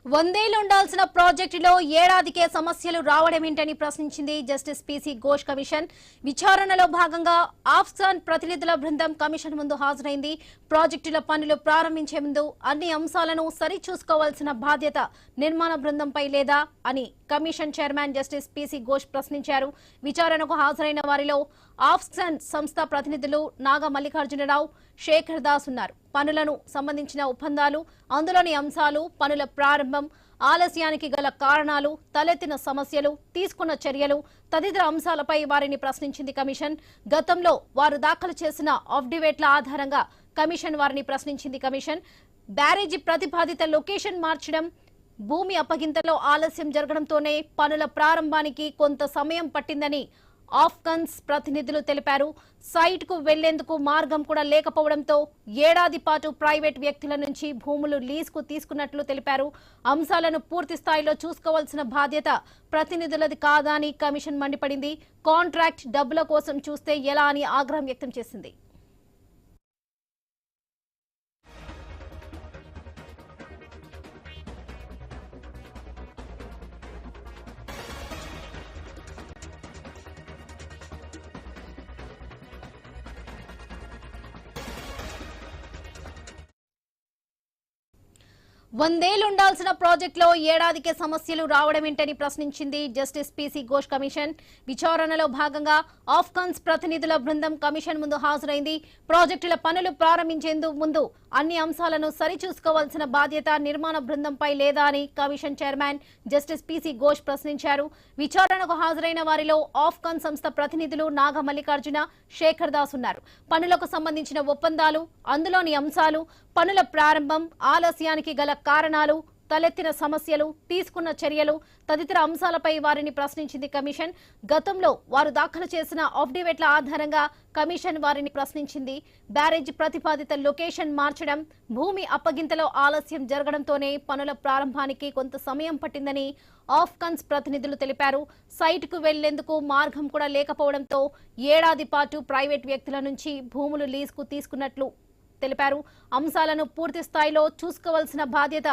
వందేళ్లు ఉండాల్సిన ప్రాజెక్టులో ఏడాదికే సమస్యలు రావడమేంటని ప్రశ్నించింది జస్టిస్ పీసీ ఘోష్ కమిషన్. విచారణలో భాగంగా ఆఫ్ఘన్ ప్రతినిధుల బృందం కమిషన్ ముందు హాజరైంది. ప్రాజెక్టుల పనులు ప్రారంభించే ముందు అన్ని అంశాలను సరిచూసుకోవాల్సిన బాధ్యత నిర్మాణ బృందంపై లేదా అని commission chairman justice PC Ghosh ప్రశ్నించారు. విచారణకు హాజరైన వారిలో ఆఫ్ఘన్ సంస్థ ప్రతినిధులు నాగ మల్లికార్జునరావు, శేఖర్ దాస్ ఉన్నారు. పనులను సంబంధించిన ఒప్పందాలు, అందులోని అంశాలు, పనుల ప్రారంభం, ఆలస్యానికి గల కారణాలు, తలెత్తిన సమస్యలు, తీసుకున్న చర్యలు తదితర అంశాలపై వారిని ప్రశ్నించింది కమిషన్. గతంలో వారు దాఖలు చేసిన అఫిడవిట్ల ఆధారంగా కమిషన్ వారిని ప్రశ్నించింది కమిషన్. బ్యారేజీ ప్రతిపాదిత లొకేషన్ మార్చడం, భూమి అప్పగింతలో ఆలస్యం జరగడంతోనే పనుల ప్రారంభానికి కొంత సమయం పట్టిందని ఆఫ్ఘన్స్ ప్రతినిధులు తెలిపారు. సైట్ కు వెళ్లేందుకు మార్గం కూడా లేకపోవడంతో ఏడాది పాటు ప్రైవేట్ వ్యక్తుల నుంచి భూములు లీజుకు తీసుకున్నట్లు తెలిపారు. అంశాలను పూర్తి స్థాయిలో చూసుకోవాల్సిన బాధ్యత ప్రతినిధులది కాదా అని కమిషన్ మండిపడింది. కాంట్రాక్ట్ డబ్బుల కోసం చూస్తే ఎలా అని ఆగ్రహం వ్యక్తం చేసింది. వందేళ్లు ఉండాల్సిన ప్రాజెక్టులో ఏడాదికే సమస్యలు రావడమేంటని ప్రశ్నించింది జస్టిస్ పీసీ ఘోష్ కమిషన్. విచారణలో భాగంగా ఆఫ్ఘన్స్ ప్రతినిధుల బృందం కమిషన్ ముందు హాజరైంది. ప్రాజెక్టుల పనులు ప్రారంభించేందుకు ముందు అన్ని అంశాలను సరిచూసుకోవాల్సిన బాధ్యత నిర్మాణ బృందంపై లేదా అని commission chairman justice PC Ghosh ప్రశ్నించారు. విచారణకు హాజరైన వారిలో ఆఫ్ఘన్ సంస్థ ప్రతినిధులు నాగ మల్లికార్జున, శేఖర్ దాస్ ఉన్నారు. పనులకు సంబంధించిన ఒప్పందాలు, అందులోని అంశాలు, పనుల ప్రారంభం, ఆలస్యానికి గల కారణాలు, తలెత్తిన సమస్యలు, తీసుకున్న చర్యలు తదితర అంశాలపై వారిని ప్రశ్నించింది కమిషన్. గతంలో వారు దాఖలు చేసిన అఫిడవిట్ల ఆధారంగా కమిషన్ వారిని ప్రశ్నించింది. బ్యారేజ్ ప్రతిపాదిత లొకేషన్ మార్చడం, భూమి అప్పగింతలో ఆలస్యం జరగడంతోనే పనుల ప్రారంభానికి కొంత సమయం పట్టిందని ఆఫ్ఘన్స్ ప్రతినిధులు తెలిపారు. సైట్ కు వెళ్లేందుకు మార్గం కూడా లేకపోవడంతో ఏడాది పాటు ప్రైవేట్ వ్యక్తుల నుంచి భూములు లీజుకు తీసుకున్నట్లు తెలిపారు. అంశాలను పూర్తి స్థాయిలో చూసుకోవాల్సిన బాధ్యత